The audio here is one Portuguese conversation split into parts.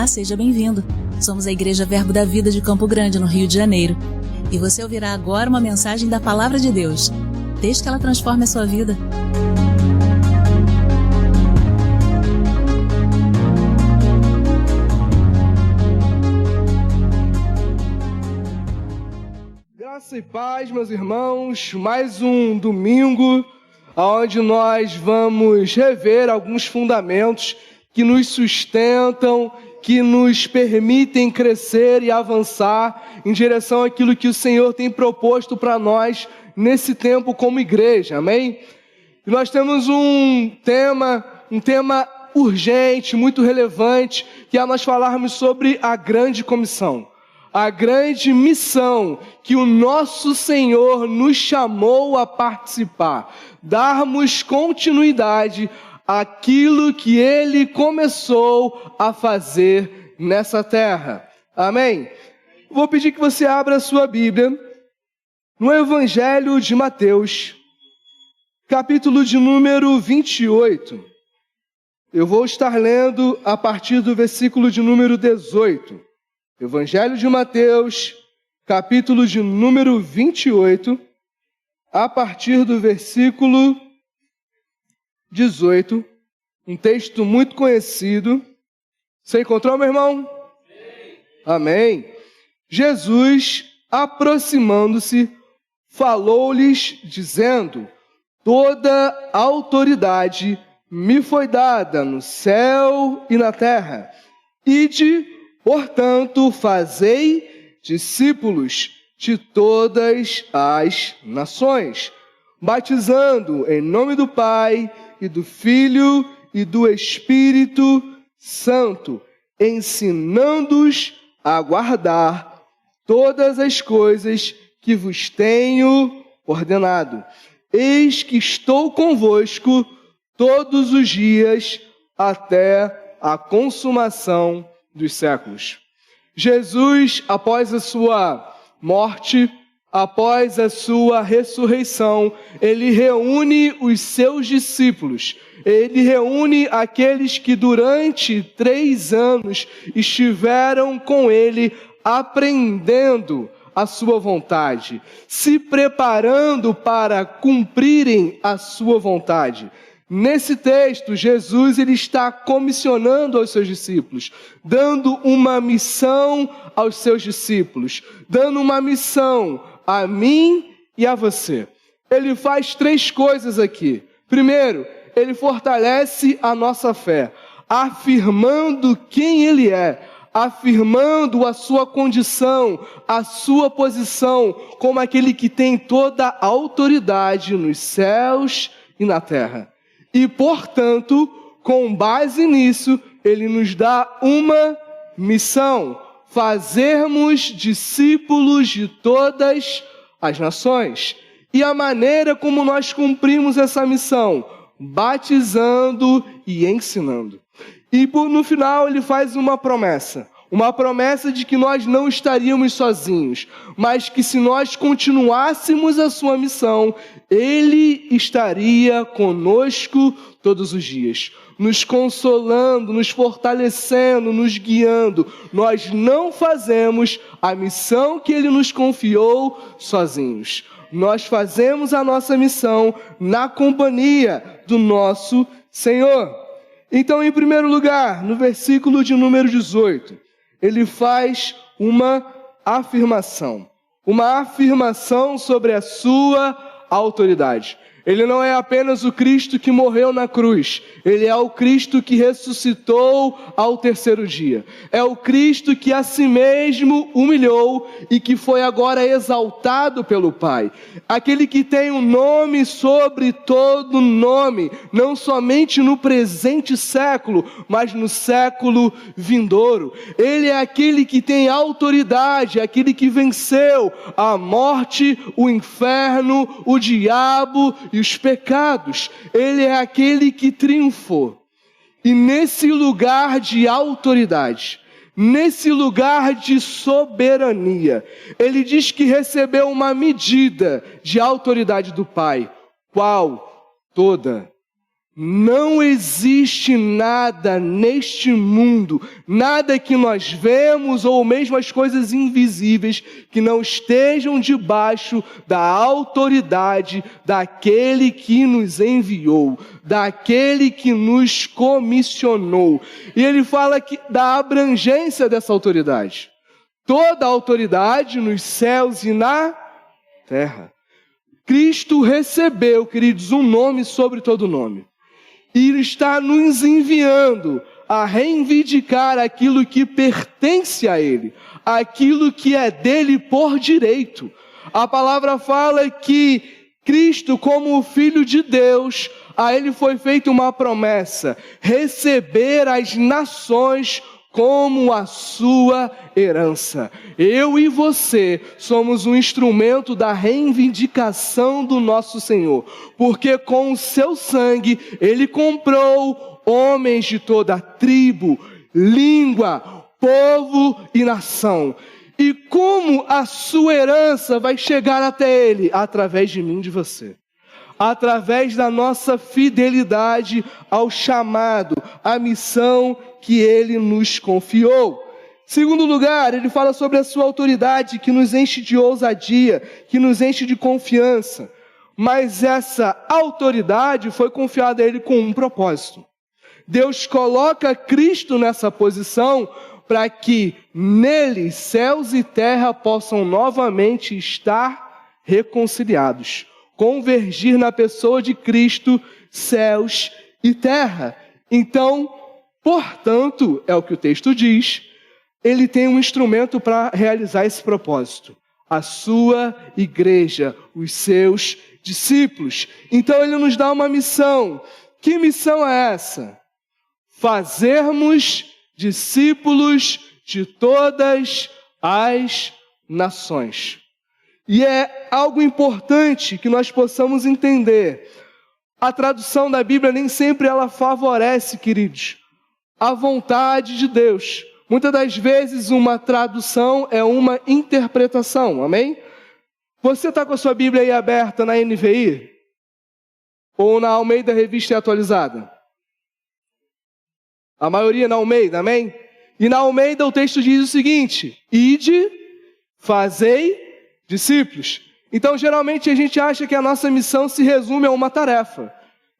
Olá, seja bem-vindo. Somos a Igreja Verbo da Vida de Campo Grande, no Rio de Janeiro. E você ouvirá agora uma mensagem da Palavra de Deus. Desde que ela transforme a sua vida. Graça e paz, meus irmãos. Mais um domingo onde nós vamos rever alguns fundamentos que nos sustentam, que nos permitem crescer e avançar em direção àquilo que o Senhor tem proposto para nós nesse tempo como igreja, amém? E nós temos um tema urgente, muito relevante, que é nós falarmos sobre a grande comissão, a grande missão que o nosso Senhor nos chamou a participar, darmos continuidade àquilo que Ele começou a fazer nessa terra. Amém? Vou pedir que você abra a sua Bíblia no Evangelho de Mateus, capítulo de número 28. Eu vou estar lendo a partir do versículo de número 18. Evangelho de Mateus, capítulo de número 28, a partir do versículo 18, um texto muito conhecido. Você encontrou, meu irmão? Sim. Amém. Jesus, aproximando-se, falou-lhes, dizendo: toda autoridade me foi dada no céu e na terra. Ide, portanto, fazei discípulos de todas as nações, batizando em nome do Pai e do Filho e do Espírito Santo, ensinando-os a guardar todas as coisas que vos tenho ordenado. Eis que estou convosco todos os dias até a consumação dos séculos. Jesus, após a sua morte, após a sua ressurreição, ele reúne os seus discípulos, ele reúne aqueles que durante 3 anos estiveram com ele aprendendo a sua vontade, se preparando para cumprirem a sua vontade. Nesse texto, Jesus ele está comissionando aos seus discípulos, dando uma missão aos seus discípulos, dando uma missão a mim e a você. Ele faz 3 coisas aqui. Primeiro, ele fortalece a nossa fé, afirmando quem ele é, afirmando a sua condição, a sua posição como aquele que tem toda a autoridade nos céus e na terra. E, portanto, com base nisso, ele nos dá uma missão: fazermos discípulos de todas as nações. E a maneira como nós cumprimos essa missão? Batizando e ensinando. E no final ele faz uma promessa de que nós não estaríamos sozinhos, mas que se nós continuássemos a sua missão, ele estaria conosco todos os dias, nos consolando, nos fortalecendo, nos guiando. Nós não fazemos a missão que ele nos confiou sozinhos. Nós fazemos a nossa missão na companhia do nosso Senhor. Então, em primeiro lugar, no versículo de número 18, ele faz uma afirmação sobre a sua autoridade. Ele não é apenas o Cristo que morreu na cruz, ele é o Cristo que ressuscitou ao 3º dia. É o Cristo que a si mesmo humilhou e que foi agora exaltado pelo Pai. Aquele que tem um nome sobre todo nome, não somente no presente século, mas no século vindouro. Ele é aquele que tem autoridade, aquele que venceu a morte, o inferno, o diabo e os pecados. Ele é aquele que triunfou. E nesse lugar de autoridade, nesse lugar de soberania, ele diz que recebeu uma medida de autoridade do Pai. Qual? Toda. Não existe nada neste mundo, nada que nós vemos ou mesmo as coisas invisíveis que não estejam debaixo da autoridade daquele que nos enviou, daquele que nos comissionou. E ele fala da abrangência dessa autoridade. Toda a autoridade nos céus e na terra. Cristo recebeu, queridos, um nome sobre todo nome. E Ele está nos enviando a reivindicar aquilo que pertence a Ele, aquilo que é dele por direito. A palavra fala que Cristo, como o Filho de Deus, a Ele foi feita uma promessa: receber as nações como a sua herança. Eu e você somos um instrumento da reivindicação do nosso Senhor, porque com o seu sangue Ele comprou homens de toda tribo, língua, povo e nação. E como a sua herança vai chegar até Ele? Através de mim e de você. Através da nossa fidelidade ao chamado, à missão que Ele nos confiou. Segundo lugar, ele fala sobre a sua autoridade, que nos enche de ousadia, que nos enche de confiança. Mas essa autoridade foi confiada a Ele com um propósito. Deus coloca Cristo nessa posição para que nele céus e terra possam novamente estar reconciliados. Convergir na pessoa de Cristo, céus e terra. Então, portanto, é o que o texto diz, Ele tem um instrumento para realizar esse propósito. A sua igreja, os seus discípulos. Então Ele nos dá uma missão. Que missão é essa? Fazermos discípulos de todas as nações. E é algo importante que nós possamos entender. A tradução da Bíblia nem sempre ela favorece, queridos, a vontade de Deus. Muitas das vezes uma tradução é uma interpretação, amém? Você está com a sua Bíblia aí aberta na NVI? Ou na Almeida Revista Atualizada? A maioria na Almeida, amém? E na Almeida o texto diz o seguinte: ide, fazei discípulos. Então geralmente a gente acha que a nossa missão se resume a uma tarefa: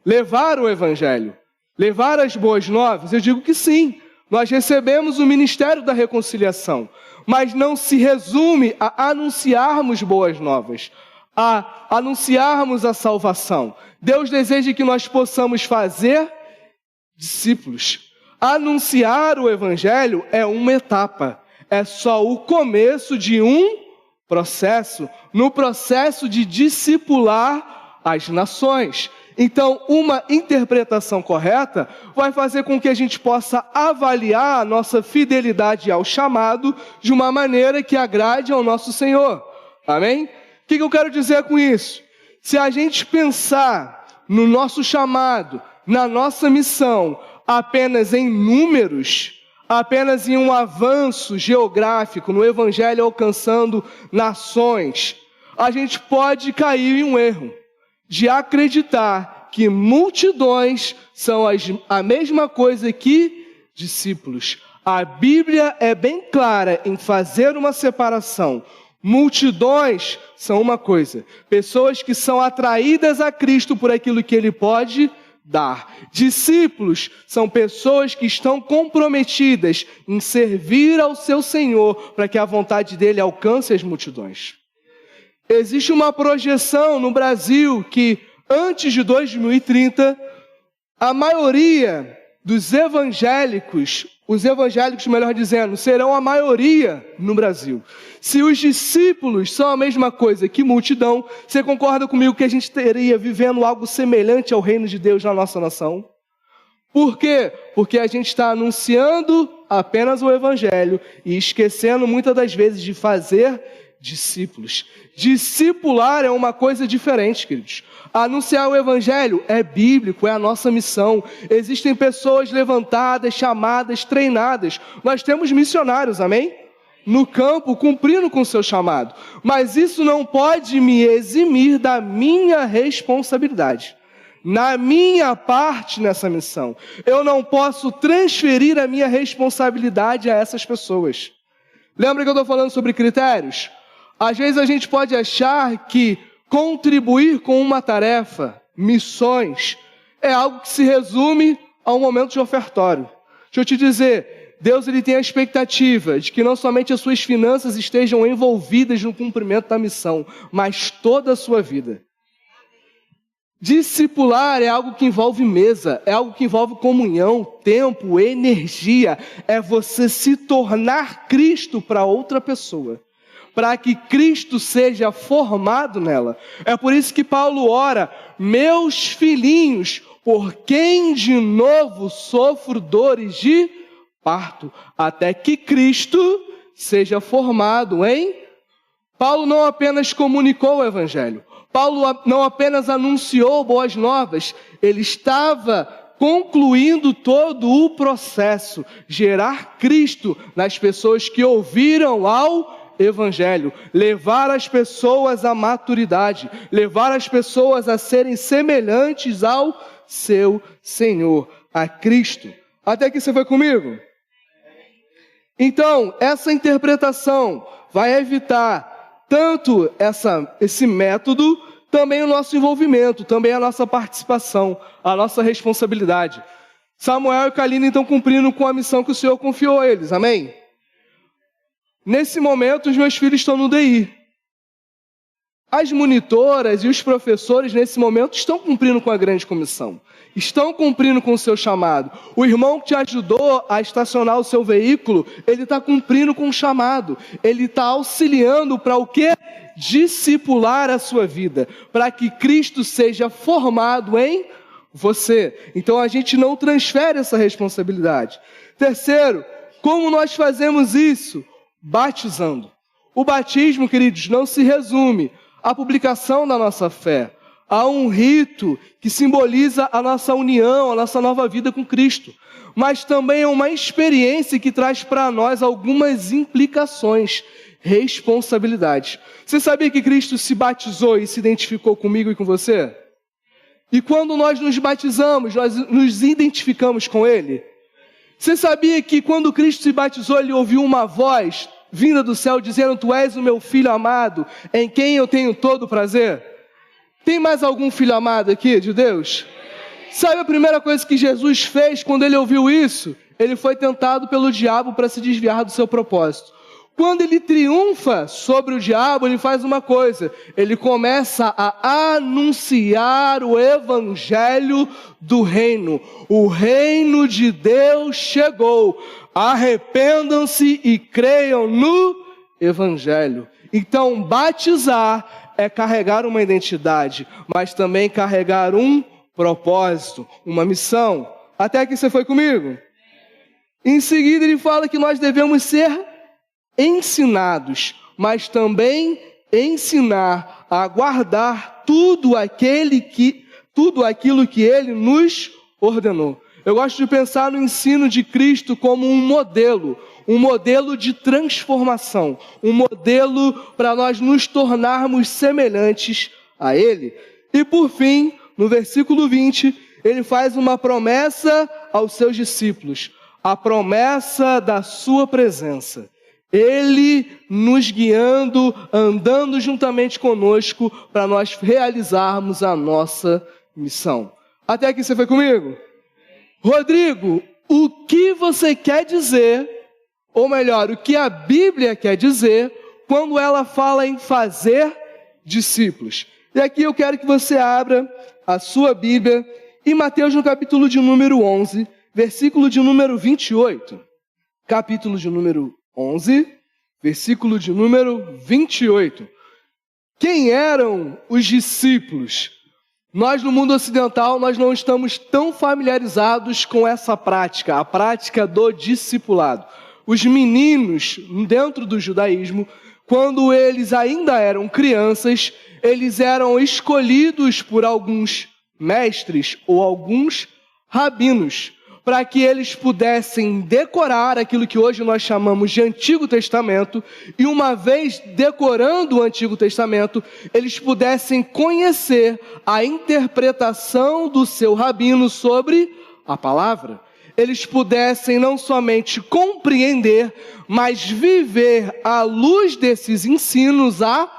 levar o Evangelho, levar as boas novas. Eu digo que sim, nós recebemos o ministério da reconciliação, mas não se resume a anunciarmos boas novas, a anunciarmos a salvação. Deus deseja que nós possamos fazer discípulos. Anunciar o Evangelho é uma etapa, é só o começo de um processo, no processo de discipular as nações. Então, uma interpretação correta vai fazer com que a gente possa avaliar a nossa fidelidade ao chamado de uma maneira que agrade ao nosso Senhor. Amém? O que eu quero dizer com isso? Se a gente pensar no nosso chamado, na nossa missão, apenas em números, apenas em um avanço geográfico, no Evangelho alcançando nações, a gente pode cair em um erro de acreditar que multidões são a mesma coisa que discípulos. A Bíblia é bem clara em fazer uma separação. Multidões são uma coisa, pessoas que são atraídas a Cristo por aquilo que Ele pode dar. Discípulos são pessoas que estão comprometidas em servir ao seu Senhor para que a vontade dele alcance as multidões. Existe uma projeção no Brasil que antes de 2030, a maioria dos evangélicos, os evangélicos, melhor dizendo, serão a maioria no Brasil. Se os discípulos são a mesma coisa que multidão, você concorda comigo que a gente teria vivendo algo semelhante ao reino de Deus na nossa nação? Por quê? Porque a gente está anunciando apenas o Evangelho e esquecendo muitas das vezes de fazer discípulos. Discipular é uma coisa diferente, queridos. Anunciar o Evangelho é bíblico, é a nossa missão. Existem pessoas levantadas, chamadas, treinadas. Nós temos missionários, amém? No campo, cumprindo com o seu chamado. Mas isso não pode me eximir da minha responsabilidade. na minha parte nessa missão. Eu não posso transferir a minha responsabilidade a essas pessoas. Lembra que eu estou falando sobre critérios? Às vezes a gente pode achar que contribuir com uma tarefa, missões, é algo que se resume a um momento de ofertório. Deixa eu te dizer, Deus ele tem a expectativa de que não somente as suas finanças estejam envolvidas no cumprimento da missão, mas toda a sua vida. Discipular é algo que envolve mesa, é algo que envolve comunhão, tempo, energia. É você se tornar Cristo para outra pessoa, para que Cristo seja formado nela. É por isso que Paulo ora, meus filhinhos, por quem de novo sofro dores de parto, até que Cristo seja formado em... Paulo não apenas comunicou o Evangelho, Paulo não apenas anunciou boas novas, ele estava concluindo todo o processo, gerar Cristo nas pessoas que ouviram ao Evangelho, levar as pessoas à maturidade, levar as pessoas a serem semelhantes ao seu Senhor, a Cristo. Até que você foi comigo? Então, essa interpretação vai evitar tanto esse método, também o nosso envolvimento, também a nossa participação, a nossa responsabilidade. Samuel e Kaline estão cumprindo com a missão que o Senhor confiou a eles, amém? Nesse momento, os meus filhos estão no DI. As monitoras e os professores, nesse momento, estão cumprindo com a grande comissão. Estão cumprindo com o seu chamado. O irmão que te ajudou a estacionar o seu veículo, ele está cumprindo com o chamado. Ele está auxiliando para o quê? Discipular a sua vida. Para que Cristo seja formado em você. Então a gente não transfere essa responsabilidade. Terceiro, como nós fazemos isso? Batizando. O batismo, queridos, não se resume à publicação da nossa fé. Há um rito que simboliza a nossa união, a nossa nova vida com Cristo. Mas também é uma experiência que traz para nós algumas implicações, responsabilidades. Você sabia que Cristo se batizou e se identificou comigo e com você? E quando nós nos batizamos, nós nos identificamos com Ele? Você sabia que quando Cristo se batizou, Ele ouviu uma voz vinda do céu dizendo, tu és o meu filho amado, em quem eu tenho todo prazer? Tem mais algum filho amado aqui de Deus? Sabe a primeira coisa que Jesus fez quando ele ouviu isso? Ele foi tentado pelo diabo para se desviar do seu propósito. Quando ele triunfa sobre o diabo, ele faz uma coisa. Ele começa a anunciar o evangelho do reino. O reino de Deus chegou. Arrependam-se e creiam no evangelho. Então, batizar é carregar uma identidade, mas também carregar um propósito, uma missão. Até que você foi comigo? Em seguida ele fala que nós devemos ser ensinados, mas também ensinar a guardar tudo aquilo que ele nos ordenou. Eu gosto de pensar no ensino de Cristo como um modelo de transformação, um modelo para nós nos tornarmos semelhantes a Ele. E por fim, no versículo 20, ele faz uma promessa aos seus discípulos, a promessa da sua presença. Ele nos guiando, andando juntamente conosco para nós realizarmos a nossa missão. Até aqui você foi comigo? Rodrigo, o que você quer dizer, ou melhor, o que a Bíblia quer dizer quando ela fala em fazer discípulos? E aqui eu quero que você abra a sua Bíblia em Mateus no capítulo de número 11, versículo de número 28. Capítulo de número 11, versículo de número 28. Quem eram os discípulos? Nós no mundo ocidental, nós não estamos tão familiarizados com essa prática, a prática do discipulado. Os meninos, dentro do judaísmo, quando eles ainda eram crianças, eles eram escolhidos por alguns mestres ou alguns rabinos para que eles pudessem decorar aquilo que hoje nós chamamos de Antigo Testamento, e uma vez decorando o Antigo Testamento, eles pudessem conhecer a interpretação do seu rabino sobre a palavra. Eles pudessem não somente compreender, mas viver à luz desses ensinos a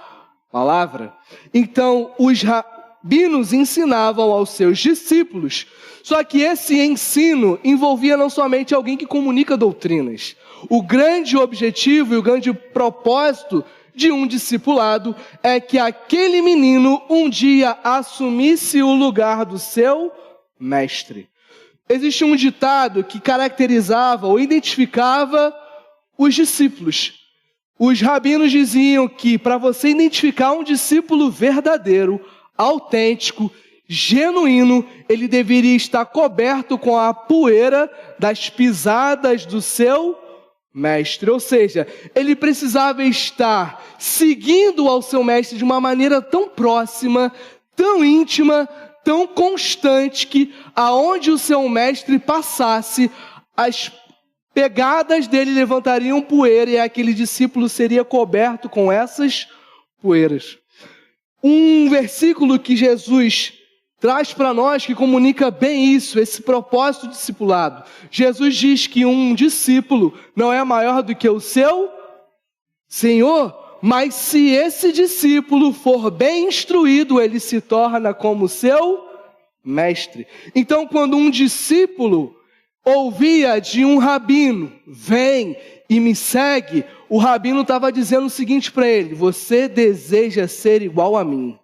palavra. Então, os rabinos ensinavam aos seus discípulos. Só que esse ensino envolvia não somente alguém que comunica doutrinas. O grande objetivo e o grande propósito de um discipulado é que aquele menino um dia assumisse o lugar do seu mestre. Existe um ditado que caracterizava ou identificava os discípulos. Os rabinos diziam que para você identificar um discípulo verdadeiro, autêntico, genuíno, ele deveria estar coberto com a poeira das pisadas do seu mestre. Ou seja, ele precisava estar seguindo ao seu mestre de uma maneira tão próxima, tão íntima, tão constante, que aonde o seu mestre passasse, as pegadas dele levantariam poeira e aquele discípulo seria coberto com essas poeiras. Um versículo que Jesus traz para nós que comunica bem isso, esse propósito discipulado. Jesus diz que um discípulo não é maior do que o seu Senhor, mas se esse discípulo for bem instruído, ele se torna como seu mestre. Então, quando um discípulo ouvia de um rabino, vem e me segue, o rabino estava dizendo o seguinte para ele: você deseja ser igual a mim.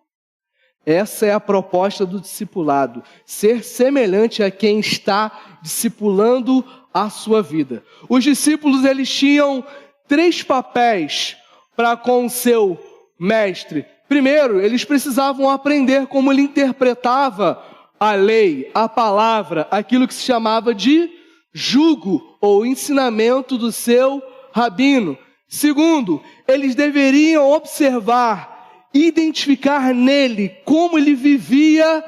Essa é a proposta do discipulado, ser semelhante a quem está discipulando a sua vida. Os discípulos, eles tinham 3 papéis para com o seu mestre. Primeiro, eles precisavam aprender como ele interpretava a lei, a palavra, aquilo que se chamava de jugo ou ensinamento do seu rabino. Segundo, eles deveriam observar, identificar nele como ele vivia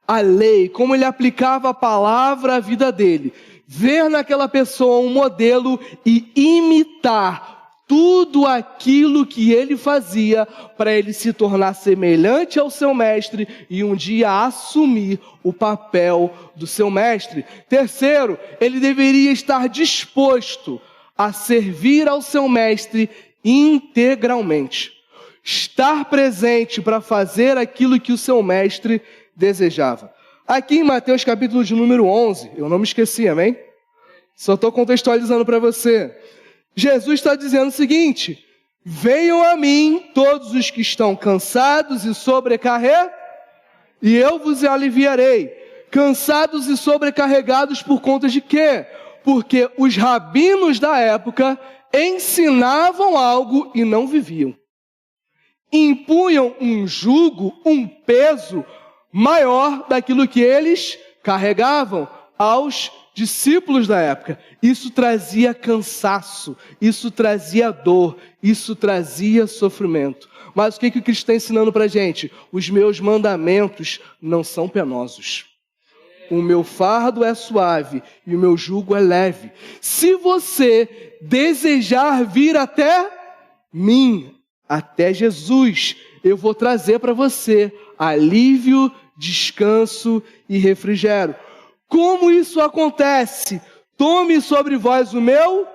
a lei, como ele aplicava a palavra à vida dele. Ver naquela pessoa um modelo e imitar tudo aquilo que ele fazia para ele se tornar semelhante ao seu mestre e um dia assumir o papel do seu mestre. Terceiro, ele deveria estar disposto a servir ao seu mestre integralmente. Estar presente para fazer aquilo que o seu mestre desejava. Aqui em Mateus capítulo de número 11, eu não me esqueci, amém? Só estou contextualizando para você. Jesus está dizendo o seguinte: venham a mim todos os que estão cansados e sobrecarregados, e eu vos aliviarei. Cansados e sobrecarregados por conta de quê? Porque os rabinos da época ensinavam algo e não viviam. Impunham um jugo, um peso maior daquilo que eles carregavam aos discípulos da época. Isso trazia cansaço, isso trazia dor, isso trazia sofrimento. Mas o que o Cristo está ensinando para a gente? Os meus mandamentos não são penosos. O meu fardo é suave e o meu jugo é leve. Se você desejar vir até mim, até Jesus, eu vou trazer para você alívio, descanso e refrigério. Como isso acontece? Tome sobre vós o meu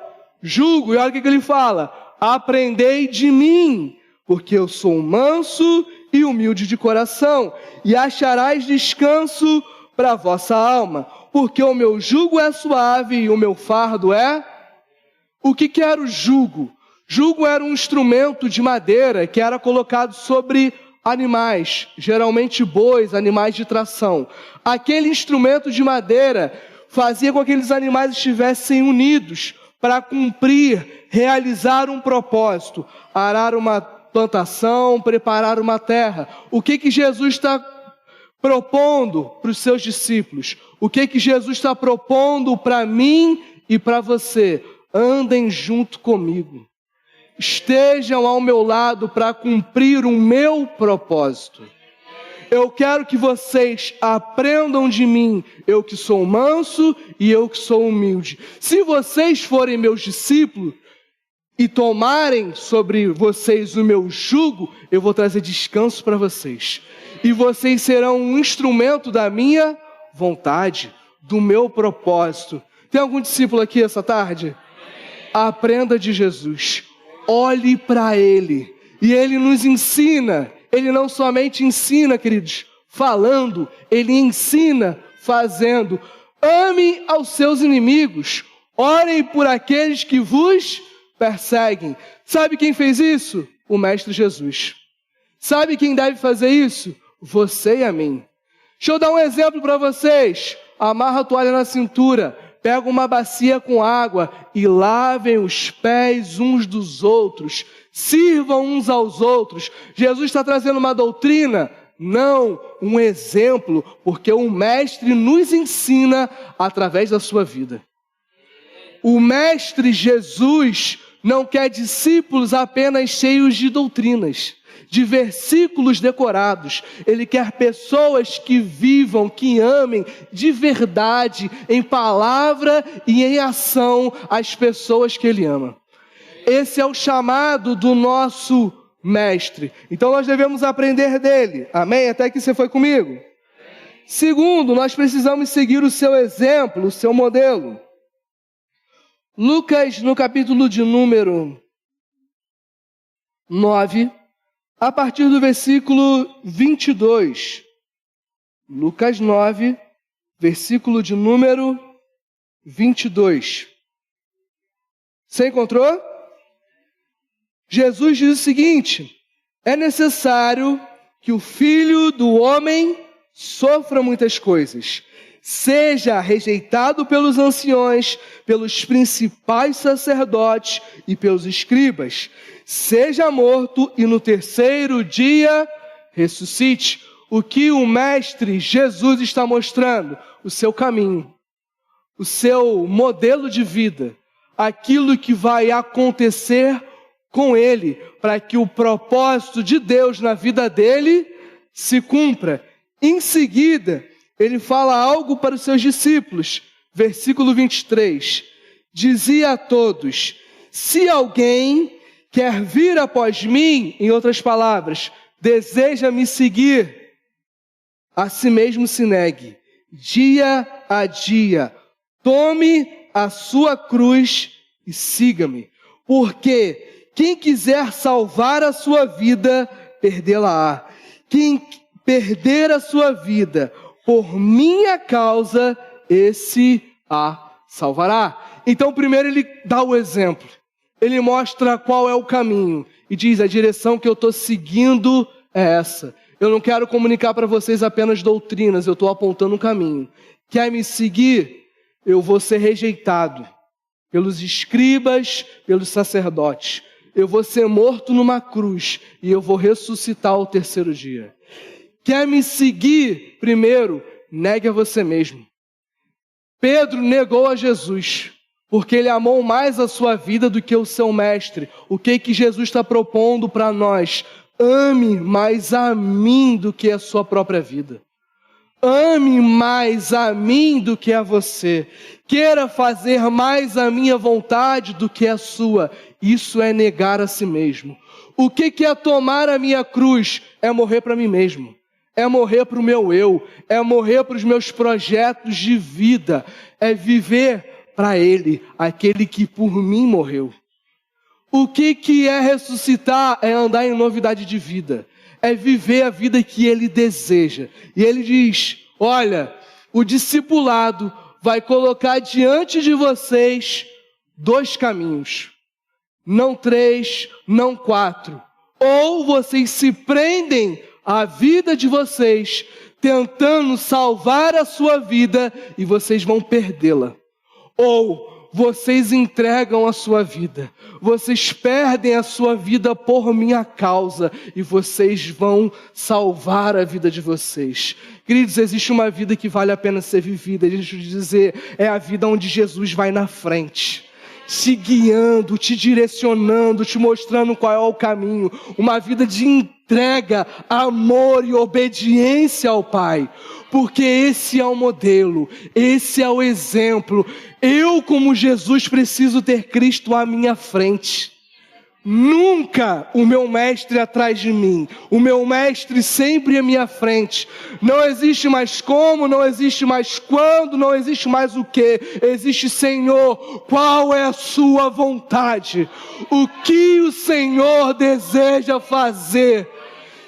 jugo. E olha o que ele fala: aprendei de mim, porque eu sou manso e humilde de coração, e acharás descanso para a vossa alma, porque o meu jugo é suave e o meu fardo é... O que era o jugo? Jugo era um instrumento de madeira que era colocado sobre animais, geralmente bois, animais de tração. Aquele instrumento de madeira fazia com que aqueles animais estivessem unidos para cumprir, realizar um propósito, arar uma plantação, preparar uma terra. O que Jesus está propondo para os seus discípulos? O que Jesus está propondo para mim e para você? Andem junto comigo. Estejam ao meu lado para cumprir o meu propósito. Eu quero que vocês aprendam de mim, eu que sou manso e eu que sou humilde. Se vocês forem meus discípulos e tomarem sobre vocês o meu jugo, eu vou trazer descanso para vocês. E vocês serão um instrumento da minha vontade, do meu propósito. Tem algum discípulo aqui essa tarde? Aprenda de Jesus. Olhe para Ele. E Ele nos ensina. Ele não somente ensina, queridos, falando. Ele ensina fazendo. Amem aos seus inimigos. Orem por aqueles que vos perseguem. Sabe quem fez isso? O Mestre Jesus. Sabe quem deve fazer isso? Você e a mim. Deixa eu dar um exemplo para vocês. Amarra a toalha na cintura, pega uma bacia com água e lavem os pés uns dos outros. Sirvam uns aos outros. Jesus está trazendo uma doutrina? Não, um exemplo, porque o Mestre nos ensina através da sua vida. O Mestre Jesus não quer discípulos apenas cheios de doutrinas, de versículos decorados. Ele quer pessoas que vivam, que amem de verdade, em palavra e em ação, as pessoas que Ele ama. Esse é o chamado do nosso Mestre. Então nós devemos aprender dele. Amém? Até que você foi comigo. Segundo, nós precisamos seguir o seu exemplo, o seu modelo. Lucas, no capítulo de número 9, a partir do versículo 22. Lucas 9, versículo de número 22. Você encontrou? Jesus diz o seguinte: é necessário que o Filho do Homem sofra muitas coisas, seja rejeitado pelos anciões, pelos principais sacerdotes e pelos escribas, seja morto e no terceiro dia ressuscite. O que o Mestre Jesus está mostrando? O seu caminho, o seu modelo de vida, aquilo que vai acontecer com ele, para que o propósito de Deus na vida dele se cumpra. Em seguida, ele fala algo para os seus discípulos. Versículo 23. Dizia a todos: se alguém quer vir após mim, em outras palavras, deseja me seguir, a si mesmo se negue, dia a dia, tome a sua cruz e siga-me. Porque quem quiser salvar a sua vida, perdê-la-á. Quem perder a sua vida por minha causa, esse a salvará. Então, primeiro ele dá o exemplo. Ele mostra qual é o caminho e diz: a direção que eu estou seguindo é essa. Eu não quero comunicar para vocês apenas doutrinas, eu estou apontando um caminho. Quer me seguir? Eu vou ser rejeitado pelos escribas, pelos sacerdotes. Eu vou ser morto numa cruz e eu vou ressuscitar ao terceiro dia. Quer me seguir? Primeiro, negue a você mesmo. Pedro negou a Jesus, porque ele amou mais a sua vida do que o seu mestre. O que Jesus está propondo para nós? Ame mais a mim do que a sua própria vida. Ame mais a mim do que a você. Queira fazer mais a minha vontade do que a sua. Isso é negar a si mesmo. O que é tomar a minha cruz? É morrer para mim mesmo. É morrer para o meu eu. É morrer para os meus projetos de vida. É viver para Ele, aquele que por mim morreu. O que é ressuscitar? É andar em novidade de vida. É viver a vida que Ele deseja. E Ele diz: olha, o discipulado vai colocar diante de vocês 2 caminhos. Não 3, não 4. Ou vocês se prendem à vida de vocês, tentando salvar a sua vida, e vocês vão perdê-la. Ou vocês entregam a sua vida, vocês perdem a sua vida por minha causa, e vocês vão salvar a vida de vocês. Queridos, existe uma vida que vale a pena ser vivida, deixa eu dizer, é a vida onde Jesus vai na frente. te guiando, te direcionando, te mostrando qual é o caminho. Uma vida de entrega, amor e obediência ao Pai. Porque esse é o modelo, esse é o exemplo. Eu, como Jesus, preciso ter Cristo à minha frente. Nunca o meu mestre atrás de mim, o meu mestre sempre à minha frente. Não existe mais como, não existe mais quando, não existe mais o que. Existe Senhor, qual é a sua vontade? O que o Senhor deseja fazer?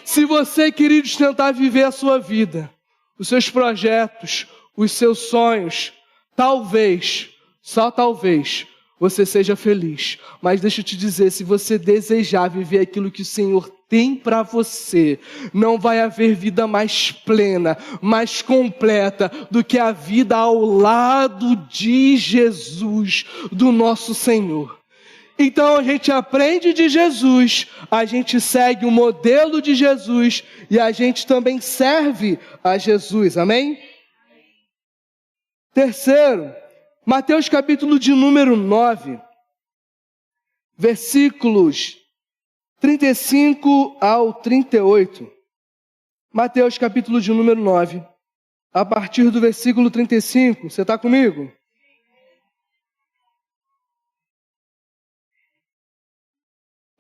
Se você, queridos, tentar viver a sua vida, os seus projetos, os seus sonhos, talvez, só talvez, você seja feliz. Mas deixa eu te dizer, se você desejar viver aquilo que o Senhor tem para você, não vai haver vida mais plena, mais completa do que a vida ao lado de Jesus, do nosso Senhor. Então a gente aprende de Jesus, a gente segue o modelo de Jesus e a gente também serve a Jesus, amém? Terceiro, Mateus capítulo de número 9, versículos 35 ao 38. Mateus capítulo de número 9, a partir do versículo 35. Você está comigo?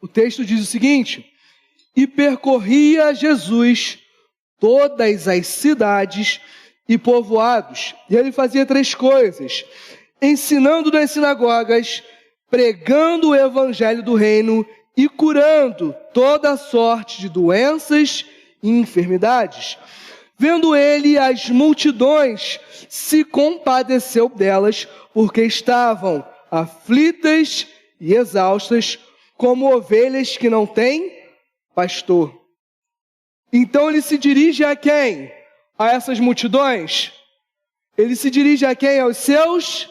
O texto diz o seguinte: e percorria Jesus todas as cidades e povoados, e ele fazia 3 coisas: ensinando nas sinagogas, pregando o evangelho do reino e curando toda sorte de doenças e enfermidades. Vendo ele as multidões, se compadeceu delas, porque estavam aflitas e exaustas, como ovelhas que não têm pastor. Então ele se dirige a quem? A essas multidões? Ele se dirige a quem? Aos seus?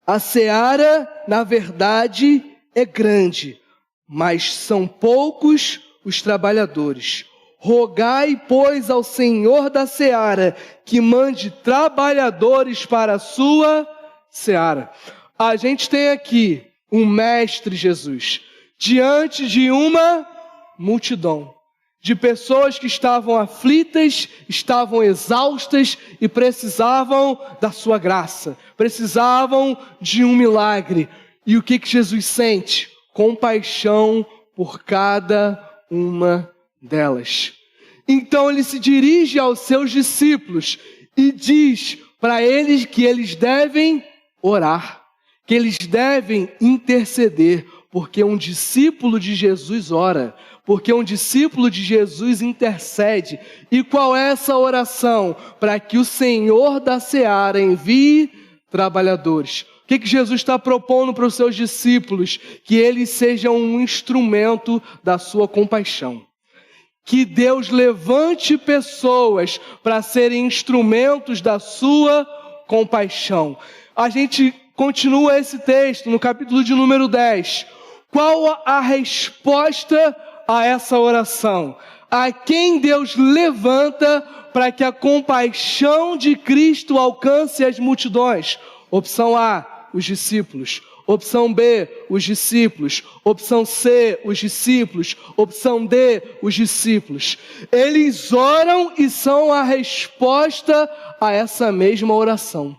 A seara, na verdade, é grande, mas são poucos os trabalhadores. Rogai, pois, ao Senhor da seara, que mande trabalhadores para a sua seara. A gente tem aqui um mestre Jesus, diante de uma multidão, de pessoas que estavam aflitas, estavam exaustas e precisavam da sua graça, precisavam de um milagre. E o que Jesus sente? Compaixão por cada uma delas. Então ele se dirige aos seus discípulos e diz para eles que eles devem orar, que eles devem interceder, porque um discípulo de Jesus ora, porque um discípulo de Jesus intercede. E qual é essa oração? Para que o Senhor da seara envie trabalhadores. O que Jesus está propondo para os seus discípulos? Que eles sejam um instrumento da sua compaixão. Que Deus levante pessoas para serem instrumentos da sua compaixão. A gente continua esse texto no capítulo de número 10. Qual a resposta a essa oração? A quem Deus levanta para que a compaixão de Cristo alcance as multidões? Opção A, os discípulos. Opção B, os discípulos. Opção C, os discípulos. Opção D, os discípulos. Eles oram e são a resposta a essa mesma oração.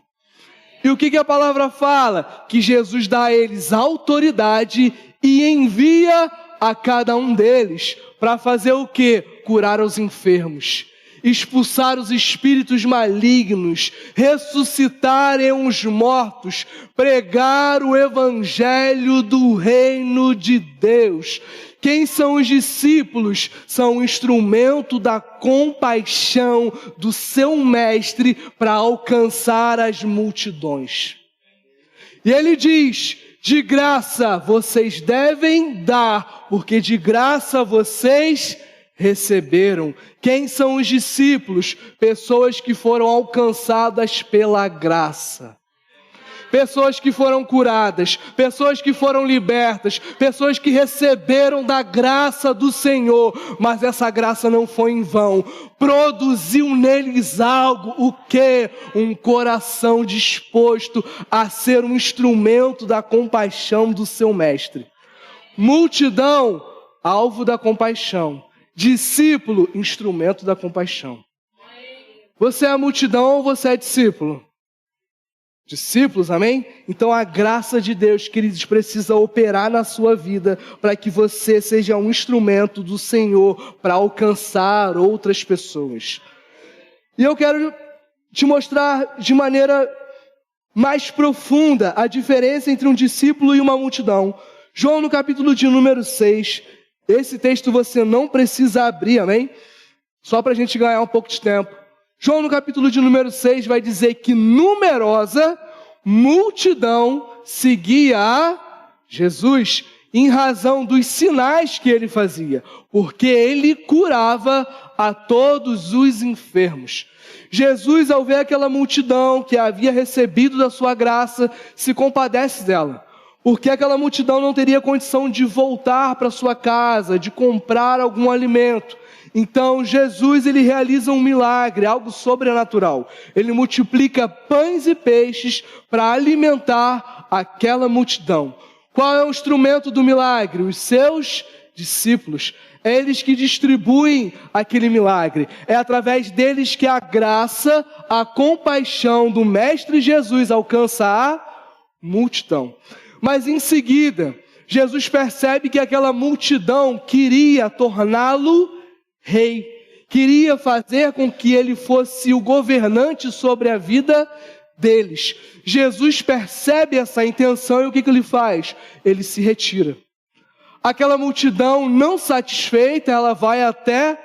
E o que a palavra fala? Que Jesus dá a eles autoridade e envia a cada um deles para fazer o quê? Curar os enfermos, expulsar os espíritos malignos, ressuscitarem os mortos, pregar o evangelho do reino de Deus. Quem são os discípulos? São um instrumento da compaixão do seu mestre para alcançar as multidões. E ele diz: de graça vocês devem dar, porque de graça vocês receberam. Quem são os discípulos? Pessoas que foram alcançadas pela graça. pessoas que foram curadas, pessoas que foram libertas, pessoas que receberam da graça do Senhor, mas essa graça não foi em vão. Produziu neles algo, o quê? Um coração disposto a ser um instrumento da compaixão do seu mestre. Multidão, alvo da compaixão. Discípulo, instrumento da compaixão. Você é a multidão ou você é discípulo? Discípulos, amém? Então a graça de Deus, queridos, precisa operar na sua vida para que você seja um instrumento do Senhor para alcançar outras pessoas. E eu quero te mostrar de maneira mais profunda a diferença entre um discípulo e uma multidão. João no capítulo de número 6, esse texto você não precisa abrir, amém? Só para a gente ganhar um pouco de tempo. João no capítulo de número 6 vai dizer que numerosa multidão seguia a Jesus em razão dos sinais que ele fazia, porque ele curava a todos os enfermos. Jesus, ao ver aquela multidão que havia recebido da sua graça, se compadece dela, porque aquela multidão não teria condição de voltar para sua casa, de comprar algum alimento. Então Jesus, ele realiza um milagre, algo sobrenatural. Ele multiplica pães e peixes para alimentar aquela multidão. Qual é o instrumento do milagre? Os seus discípulos. É eles que distribuem aquele milagre. É através deles que a graça, a compaixão do Mestre Jesus alcança a multidão. Mas em seguida, Jesus percebe que aquela multidão queria torná-lo rei, queria fazer com que ele fosse o governante sobre a vida deles. Jesus percebe essa intenção e o que ele faz? Ele se retira. Aquela multidão não satisfeita, ela vai até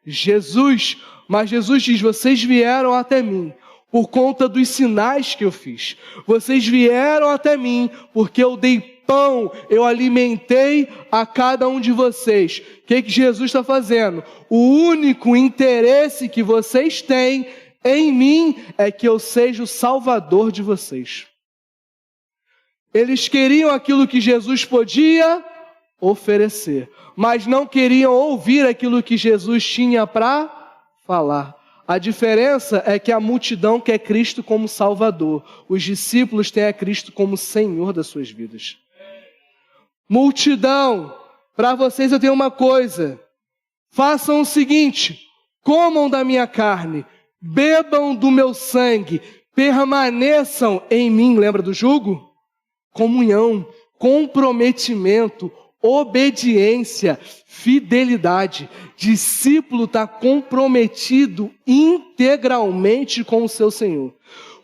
Jesus, mas Jesus diz: vocês vieram até mim por conta dos sinais que eu fiz. Vocês vieram até mim porque eu dei pão, eu alimentei a cada um de vocês. O que Jesus está fazendo? O único interesse que vocês têm em mim é que eu seja o salvador de vocês. Eles queriam aquilo que Jesus podia oferecer, mas não queriam ouvir aquilo que Jesus tinha para falar. A diferença é que a multidão quer Cristo como Salvador, os discípulos têm a Cristo como Senhor das suas vidas. Multidão, para vocês eu tenho uma coisa: façam o seguinte, comam da minha carne, bebam do meu sangue, permaneçam em mim. Lembra do jugo? Comunhão, comprometimento, obediência, fidelidade. Discípulo está comprometido integralmente com o seu Senhor.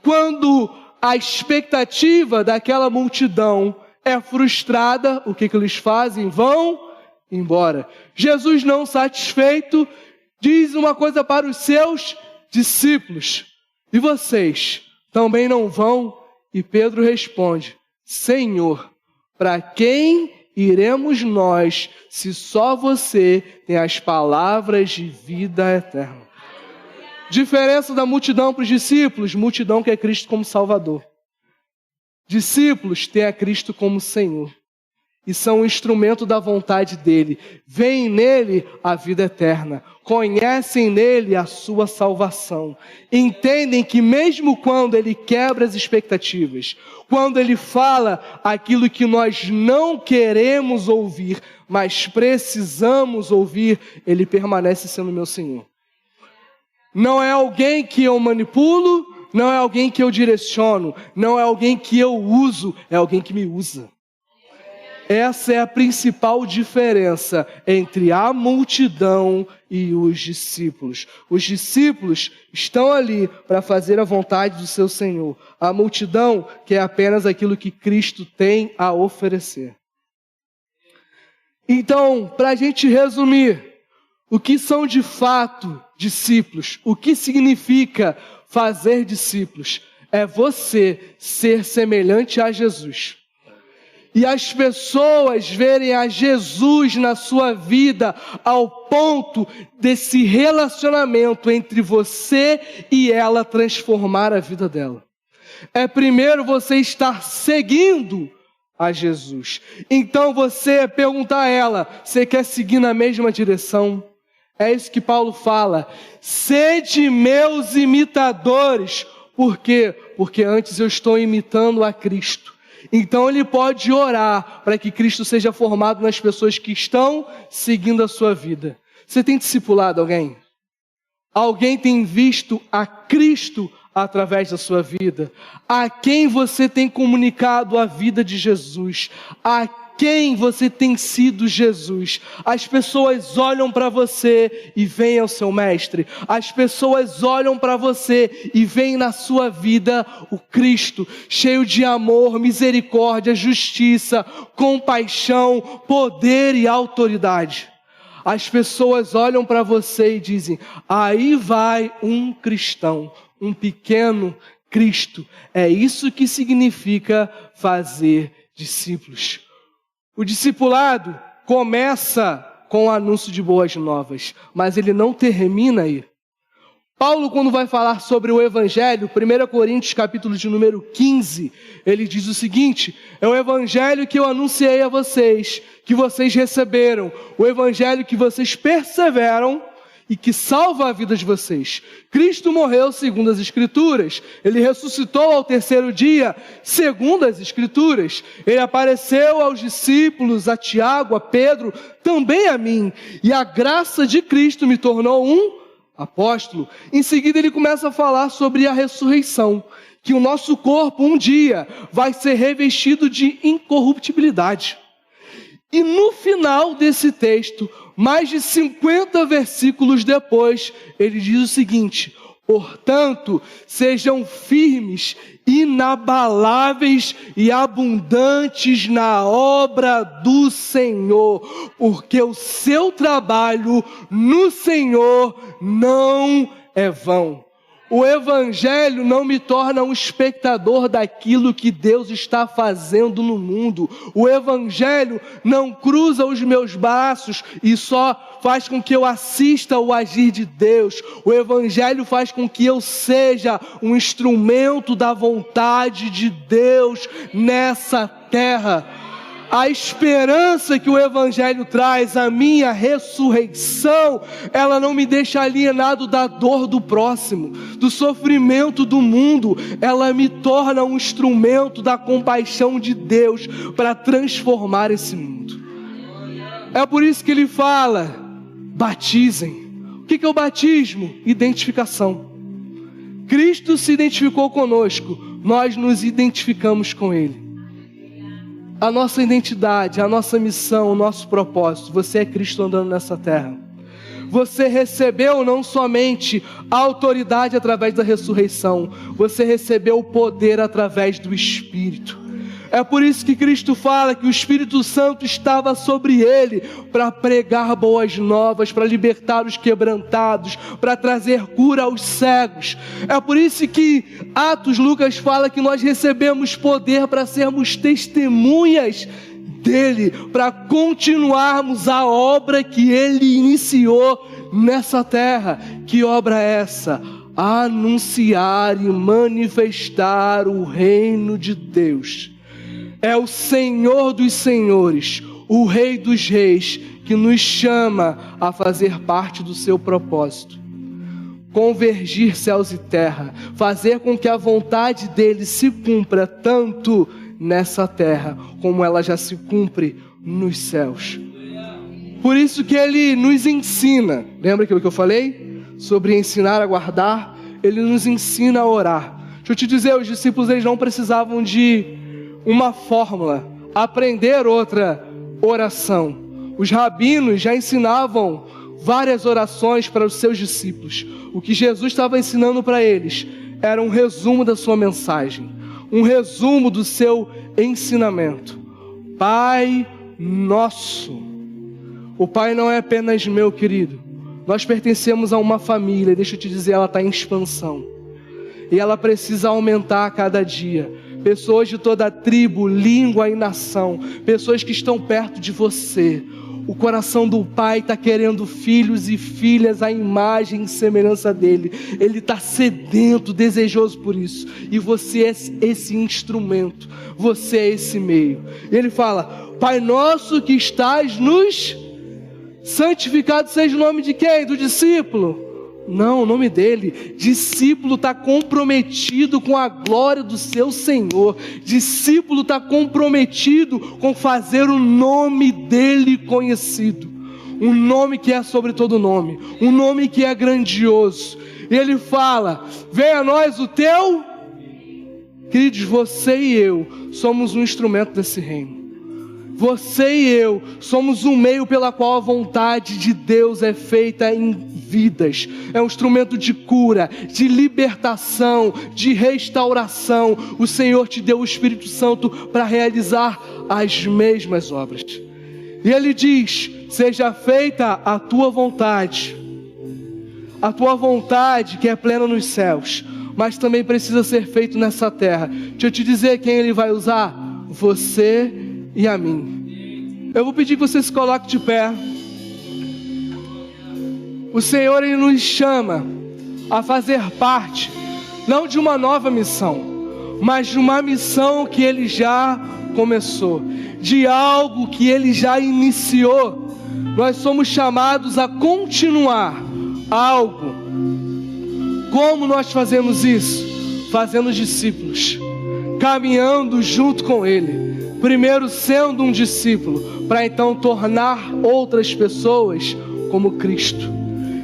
Quando a expectativa daquela multidão é frustrada, o que eles fazem? Vão embora. Jesus, não satisfeito, diz uma coisa para os seus discípulos: e vocês também não vão? E Pedro responde: Senhor, para quem iremos nós, se só você tem as palavras de vida eterna? Diferença da multidão para os discípulos: multidão quer Cristo como Salvador. Discípulos têm a Cristo como Senhor e são um instrumento da vontade dele. Veem nele a vida eterna, conhecem nele a sua salvação. Entendem que mesmo quando ele quebra as expectativas, quando ele fala aquilo que nós não queremos ouvir, mas precisamos ouvir, ele permanece sendo meu Senhor. Não é alguém que eu manipulo, não é alguém que eu direciono, não é alguém que eu uso, é alguém que me usa. Essa é a principal diferença entre a multidão e os discípulos. Os discípulos estão ali para fazer a vontade do seu Senhor. A multidão quer apenas aquilo que Cristo tem a oferecer. Então, para a gente resumir, o que são de fato discípulos? O que significa fazer discípulos? É você ser semelhante a Jesus. E as pessoas verem a Jesus na sua vida ao ponto desse relacionamento entre você e ela transformar a vida dela. É primeiro você estar seguindo a Jesus. Então você perguntar a ela, você quer seguir na mesma direção? É isso que Paulo fala. Sede meus imitadores. Por quê? Porque antes eu estou imitando a Cristo. Então ele pode orar para que Cristo seja formado nas pessoas que estão seguindo a sua vida. Você tem discipulado alguém? Alguém tem visto a Cristo através da sua vida? A quem você tem comunicado a vida de Jesus? A quem você tem sido Jesus? As pessoas olham para você e veem ao seu mestre. As pessoas olham para você e veem na sua vida o Cristo, cheio de amor, misericórdia, justiça, compaixão, poder e autoridade. As pessoas olham para você e dizem, aí vai um cristão, um pequeno Cristo. É isso que significa fazer discípulos. O discipulado começa com o anúncio de boas novas, mas ele não termina aí. Paulo, quando vai falar sobre o Evangelho, 1 Coríntios, capítulo de número 15, ele diz o seguinte, é o Evangelho que eu anunciei a vocês, que vocês receberam, o Evangelho que vocês perseveram e que salva a vida de vocês. Cristo morreu segundo as Escrituras, ele ressuscitou ao terceiro dia, segundo as Escrituras, ele apareceu aos discípulos, a Tiago, a Pedro, também a mim, e a graça de Cristo me tornou um apóstolo. Em seguida ele começa a falar sobre a ressurreição, que o nosso corpo um dia vai ser revestido de incorruptibilidade. E no final desse texto, mais de 50 versículos depois, ele diz o seguinte, portanto, sejam firmes, inabaláveis e abundantes na obra do Senhor, porque o seu trabalho no Senhor não é vão. O Evangelho não me torna um espectador daquilo que Deus está fazendo no mundo. O Evangelho não cruza os meus braços e só faz com que eu assista o agir de Deus. O Evangelho faz com que eu seja um instrumento da vontade de Deus nessa terra. A esperança que o Evangelho traz, a minha ressurreição, ela não me deixa alienado da dor do próximo, do sofrimento do mundo. Ela me torna um instrumento da compaixão de Deus para transformar esse mundo. É por isso que ele fala, batizem. O que é o batismo? Identificação. Cristo se identificou conosco, nós nos identificamos com Ele. A nossa identidade, a nossa missão, o nosso propósito. Você é Cristo andando nessa terra. Você recebeu não somente a autoridade através da ressurreição, você recebeu o poder através do Espírito. É por isso que Cristo fala que o Espírito Santo estava sobre ele para pregar boas novas, para libertar os quebrantados, para trazer cura aos cegos. É por isso que Lucas fala que nós recebemos poder para sermos testemunhas dele, para continuarmos a obra que ele iniciou nessa terra. Que obra é essa? Anunciar e manifestar o reino de Deus. É o Senhor dos senhores, o Rei dos reis, que nos chama a fazer parte do seu propósito. Convergir céus e terra, fazer com que a vontade dele se cumpra tanto nessa terra, como ela já se cumpre nos céus. Por isso que ele nos ensina, lembra aquilo que eu falei? Sobre ensinar a guardar, ele nos ensina a orar. Deixa eu te dizer, os discípulos eles não precisavam de uma fórmula, aprender outra oração. Os rabinos já ensinavam várias orações para os seus discípulos. O que Jesus estava ensinando para eles era um resumo da sua mensagem, um resumo do seu ensinamento. Pai nosso. O Pai não é apenas meu, querido. Nós pertencemos a uma família, deixa eu te dizer, ela está em expansão. E ela precisa aumentar a cada dia. Pessoas de toda a tribo, língua e nação, pessoas que estão perto de você. O coração do Pai está querendo filhos e filhas à imagem e semelhança dele. Ele está sedento, desejoso por isso. E você é esse instrumento, você é esse meio. E ele fala: Pai nosso que estás nos... Santificado seja o nome de quem? Do discípulo? Não, o nome dele. Discípulo está comprometido com a glória do seu Senhor. Discípulo está comprometido com fazer o nome dele conhecido. Um nome que é sobre todo nome. Um nome que é grandioso. E ele fala: venha a nós o teu... Queridos, você e eu somos um instrumento desse reino. Você e eu somos um meio pela qual a vontade de Deus é feita em vidas. É um instrumento de cura, de libertação, de restauração. O Senhor te deu o Espírito Santo para realizar as mesmas obras. E Ele diz: seja feita a tua vontade. A tua vontade que é plena nos céus, mas também precisa ser feito nessa terra. Deixa eu te dizer quem Ele vai usar: você e a mim. Eu vou pedir que você se coloque de pé. O Senhor, Ele nos chama a fazer parte, não de uma nova missão, mas de uma missão que Ele já começou, de algo que Ele já iniciou. Nós somos chamados a continuar algo. Como nós fazemos isso? Fazendo discípulos, caminhando junto com Ele. Primeiro sendo um discípulo, para então tornar outras pessoas como Cristo.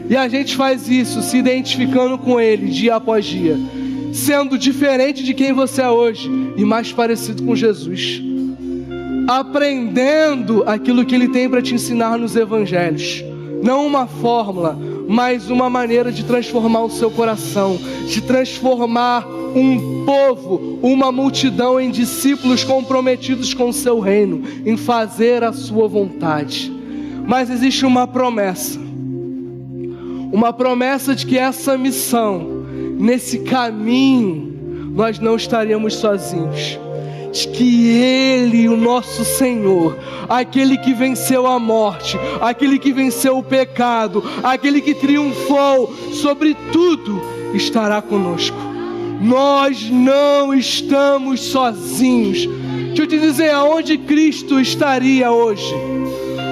E a gente faz isso se identificando com Ele dia após dia, sendo diferente de quem você é hoje e mais parecido com Jesus, aprendendo aquilo que Ele tem para te ensinar nos evangelhos. Não uma fórmula, mas uma maneira de transformar o seu coração, de transformar um povo, uma multidão em discípulos comprometidos com o seu reino, em fazer a sua vontade. Mas existe uma promessa de que essa missão, nesse caminho, nós não estaremos sozinhos. De que Ele, o nosso Senhor, aquele que venceu a morte, aquele que venceu o pecado, aquele que triunfou sobre tudo, estará conosco. Nós não estamos sozinhos. Deixa eu te dizer, aonde Cristo estaria hoje?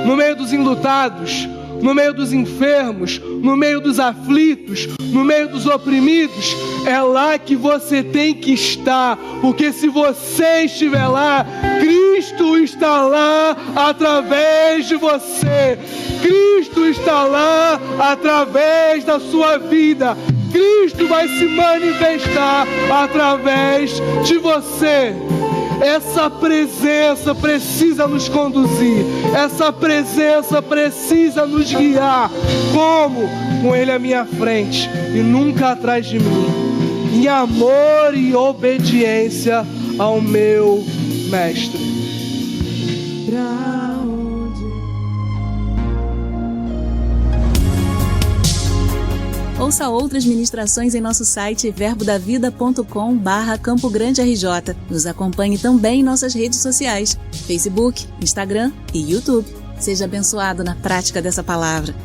No meio dos enlutados, no meio dos enfermos, no meio dos aflitos, no meio dos oprimidos. É lá que você tem que estar, porque se você estiver lá, Cristo está lá através de você. Cristo está lá através da sua vida. Cristo vai se manifestar através de você. Essa presença precisa nos conduzir. Essa presença precisa nos guiar. Como? Com Ele à minha frente e nunca atrás de mim, em amor e obediência ao meu Mestre. Ouça outras ministrações em nosso site verbodavida.com/Campo Grande RJ. Nos acompanhe também em nossas redes sociais, Facebook, Instagram e YouTube. Seja abençoado na prática dessa palavra.